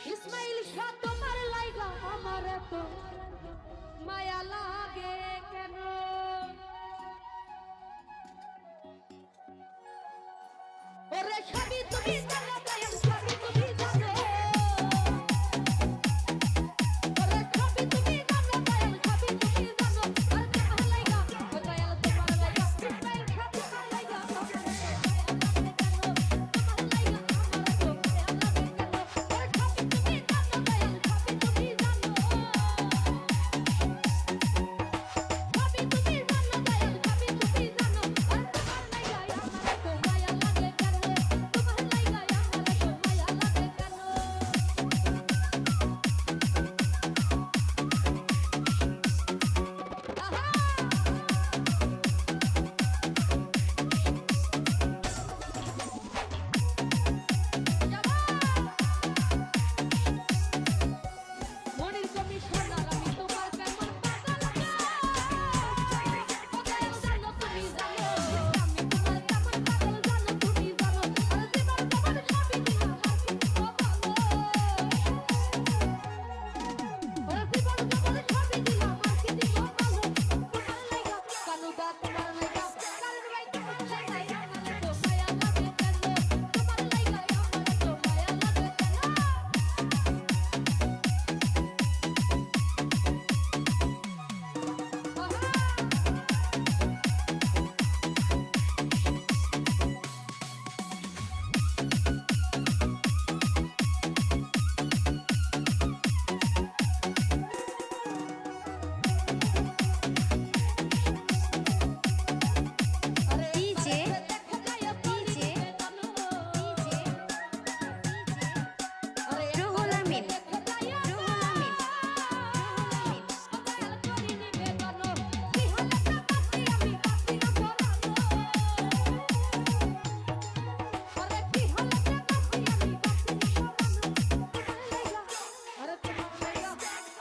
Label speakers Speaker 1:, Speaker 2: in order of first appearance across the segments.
Speaker 1: ইসমাইল শাহ তোমার লাইগা আমার এত মায়া লাগে কেন ওরে সবই তুমি জানো দয়াল সবই তুমি জানো ওরে সবই তুমি জানো দয়াল সবই তুমি জানো আর তোমার লাইগা ও দয়াল তোমার লাইগা ইসমাইল শাহ তোমার লাইগা আমার এত মায়া লাগে কেন তোমার লাইগা আমার এত মায়া লাগে কেন ওরে সবই তুমি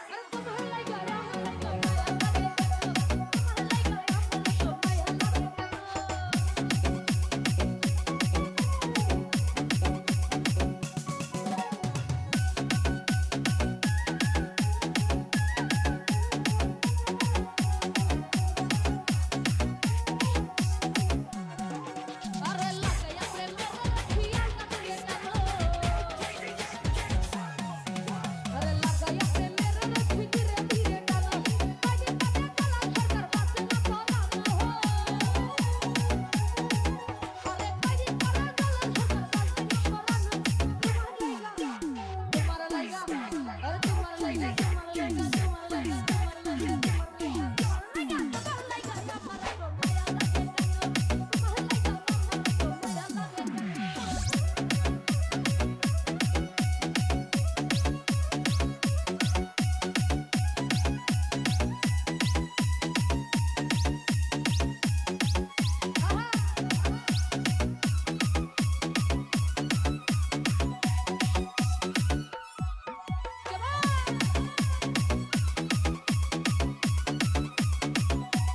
Speaker 1: জানো দয়াল সবই তুমি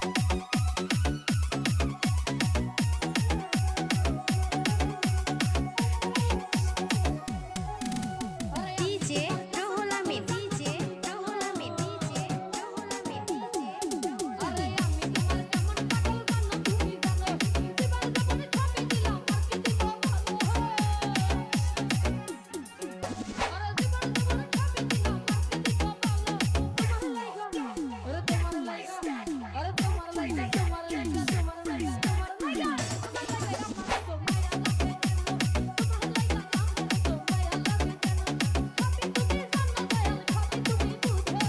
Speaker 1: জানো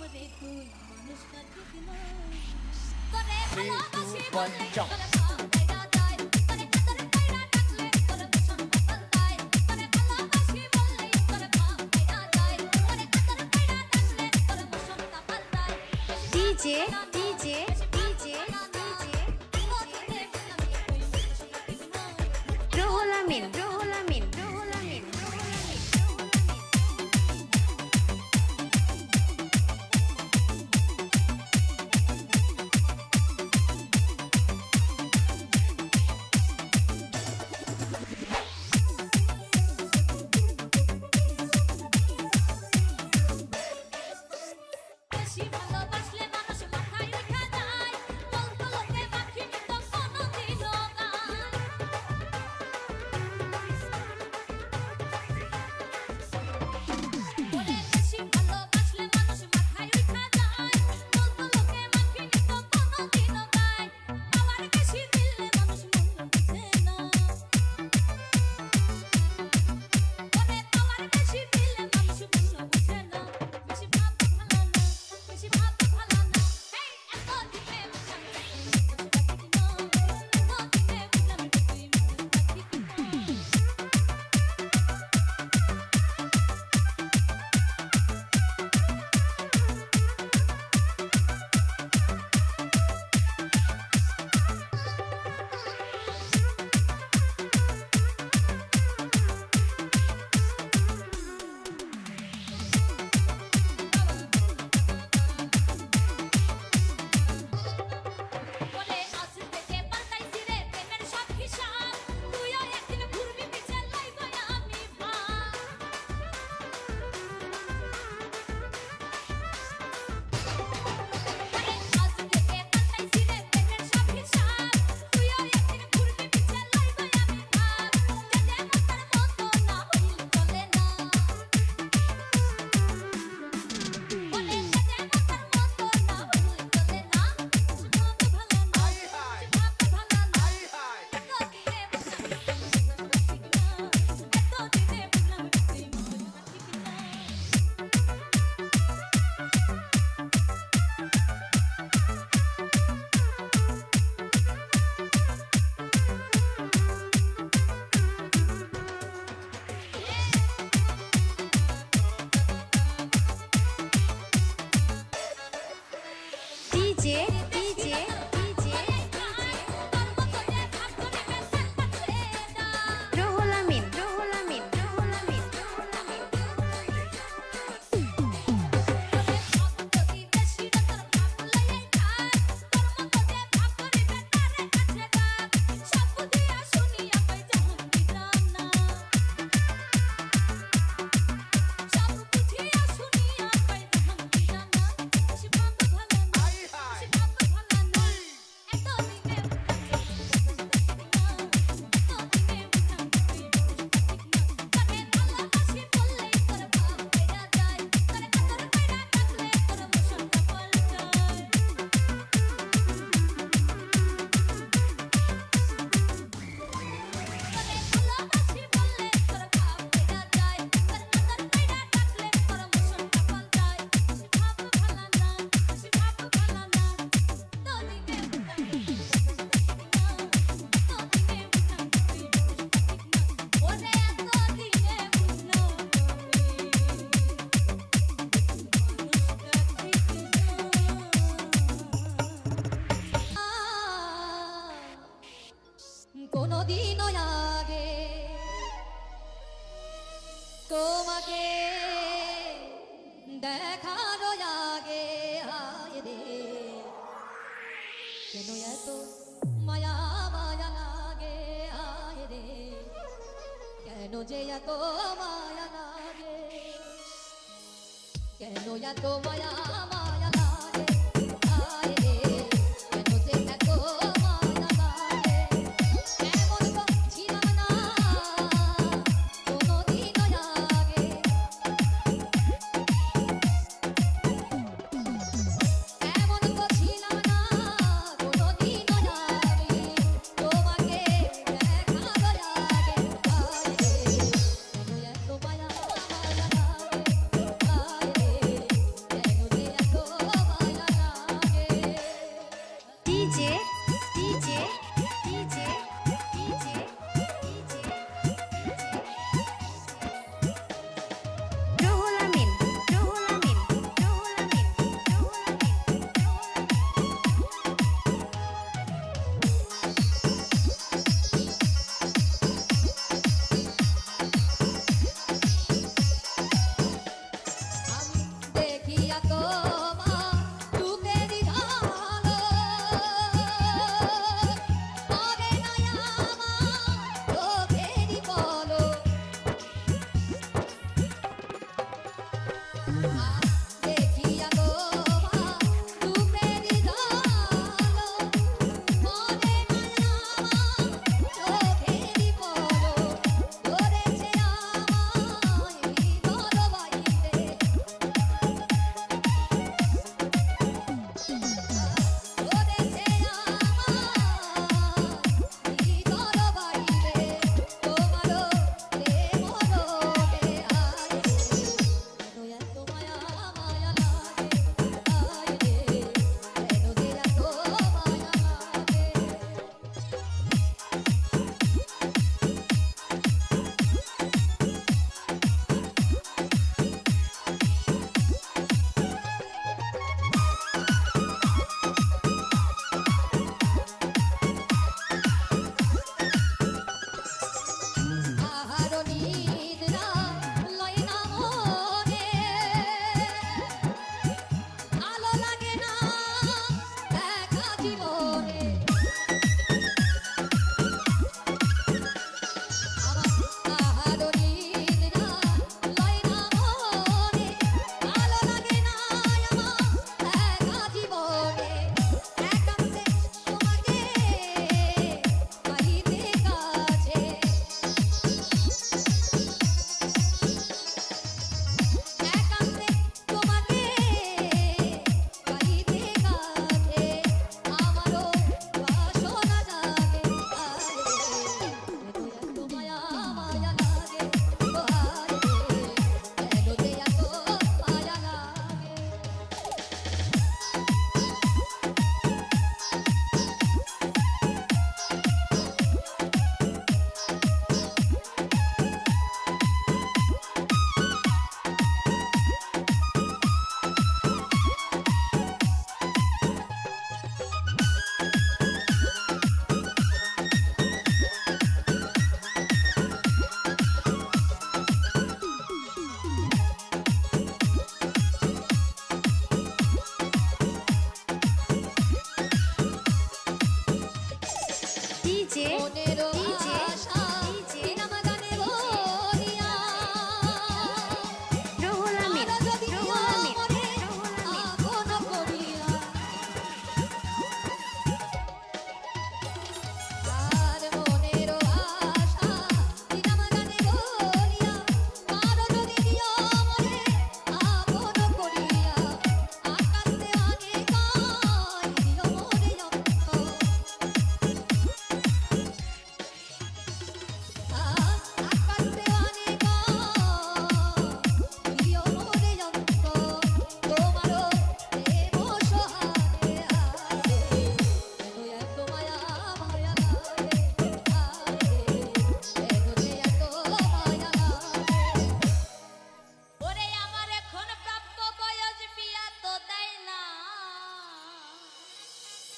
Speaker 1: করে তুই মানুষটা ঠিক না করে ভালোবাসি বলে
Speaker 2: jump.
Speaker 1: করে ভাবনা যায় করে কাতর কইরা ডাকলে করে বসন পাল্টায় করে ভালোবাসি বলে করে ভাবনা যায় করে কাতর কইরা ডাকলে করে বসন পাল্টায়
Speaker 3: DJ DJ DJ Ruhul Amin Ruhul Amin Ruhul Amin
Speaker 1: বেশি ভালোবাসলে মানুষ মাথায় রেখা যায় বলতো লোকে বাকি তো কোনো দিনও গায় বলে বেশি ভালোবাসলে মানুষ মাথায় রেখা যায় বলতো লোকে বাকি তো কোনো দিনও গায় পাওয়ার বেশি দিলে মানুষ মন বুঝে না বলে পাওয়ার বেশি দিলে মানুষ মন বুঝে না বেশি ভাব ভালো না বেশি ভাব ভালো না এই এত দিনে বুঝলাম ঠিক না এত দিনে বুঝলাম ঠিক না বলে আজ থেকে পাল্টাইছি রে প্রেমের সব হিসাব তুইও একদিন ঘুরবি পিছে লাইব আমি ভাব বলে আজ থেকে পাল্টাইছি রে প্রেমের সব হিসাব তুইও একদিন ঘুরবি পিছে লাইব আমি ভাব যেতে মাতার মতো না হইল চলে না বলে যেতে মাতার মতো না হইল চলে না ভাব ভালো না ভাব ভালো না এত দিনে বুঝলাম ঠিক না এত দিনে বুঝলাম ঠিক না
Speaker 3: DJ DJ DJ Ruhul Amin Ruhul Amin Ruhul Amin Ruhul Amin
Speaker 1: কোনদিনও আগে তোমাকে দেখার আগে হায় রে কেন এত মায়া মায়া লাগে হায় রে কেন যে এত মায়া লাগে কেন এত মায়া মায়া লাগে হায় রে কেন যে এত মায়া লাগে এমন তো ছিলাম না কোনদিন আগে এমন তো ছিলাম না কোনদিন আগে তোমাকে দেখার আগে হায় রে কেন এত মায়া মায়া লাগে হায় রে কেন যে এত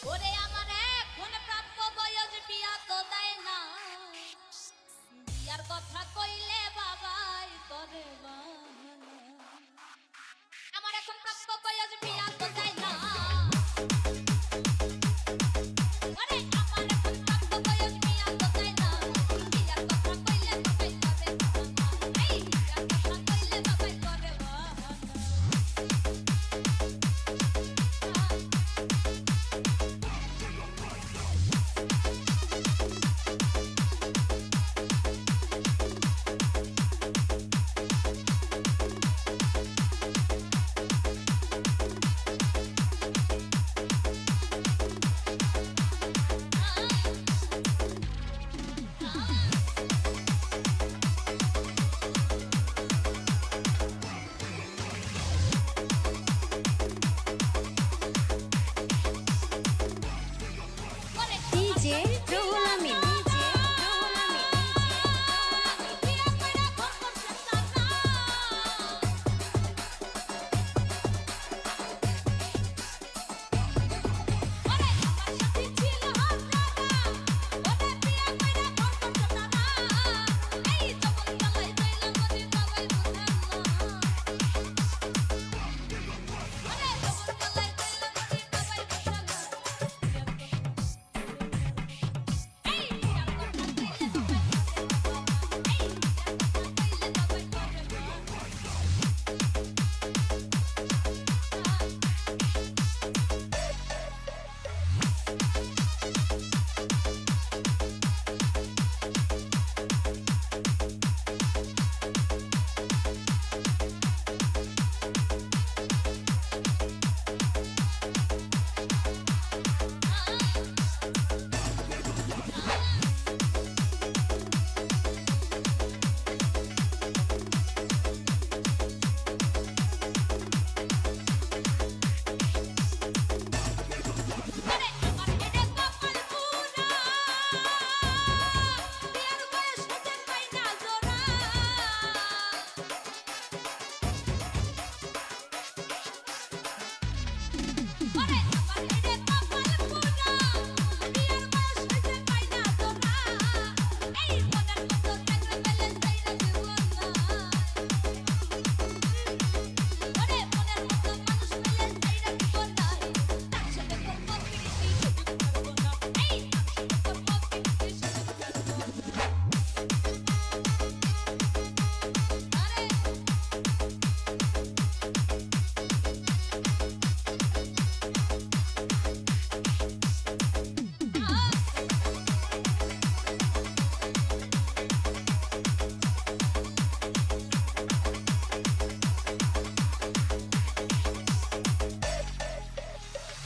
Speaker 1: ওরে আমার এখন প্রাপ্ত বয়স বিয়া তো দেয় না বিয়ার কথা কইলে বাবাই করে বাহানা আমার এখন প্রাপ্ত বয়স বিয়া তো দেয় না ওরে আমার এখন প্রাপ্ত বয়স বিয়া তো দেয় না বিয়ার কথা কইলে বাবাই করে বাহানা এই বিয়ার কথা কইলে বাবাই করে বাহানা
Speaker 3: ডিজে রুহুল আমিন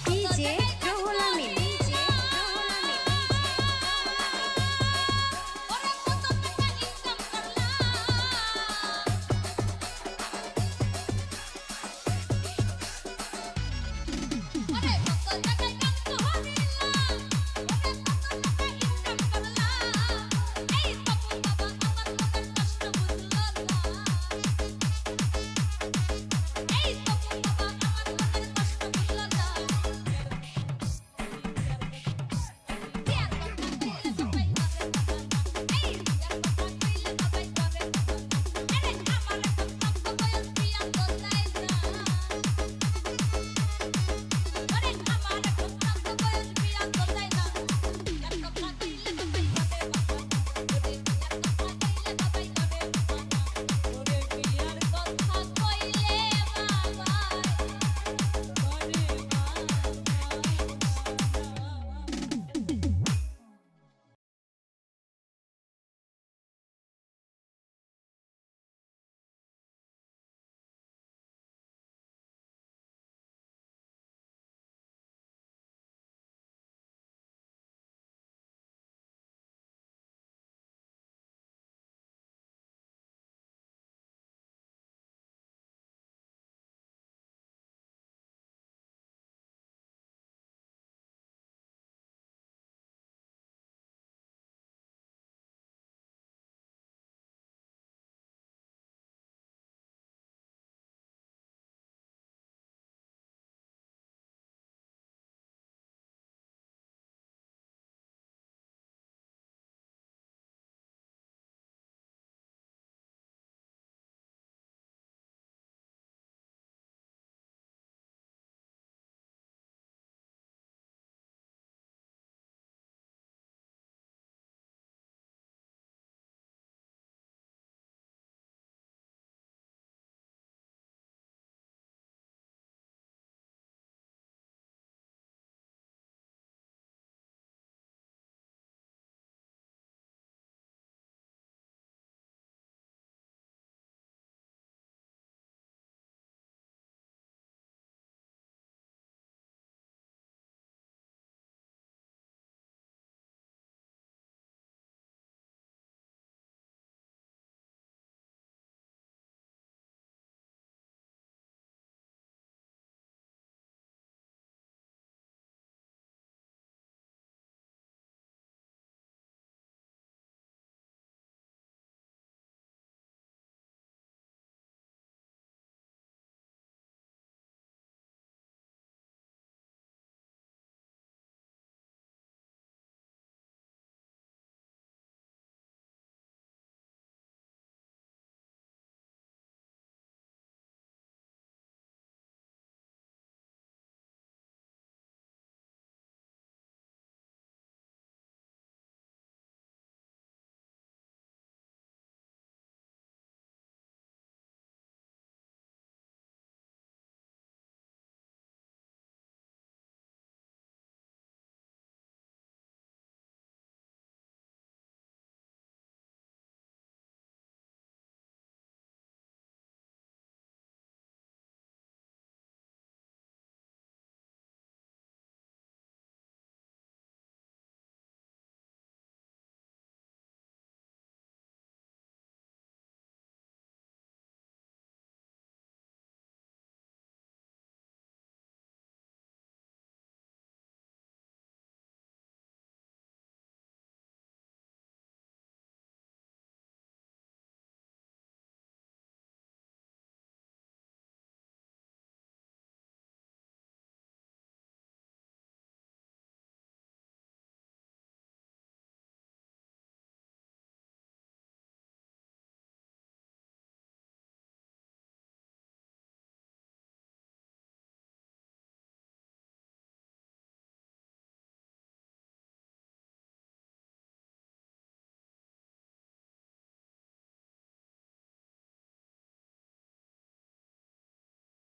Speaker 3: ডিজে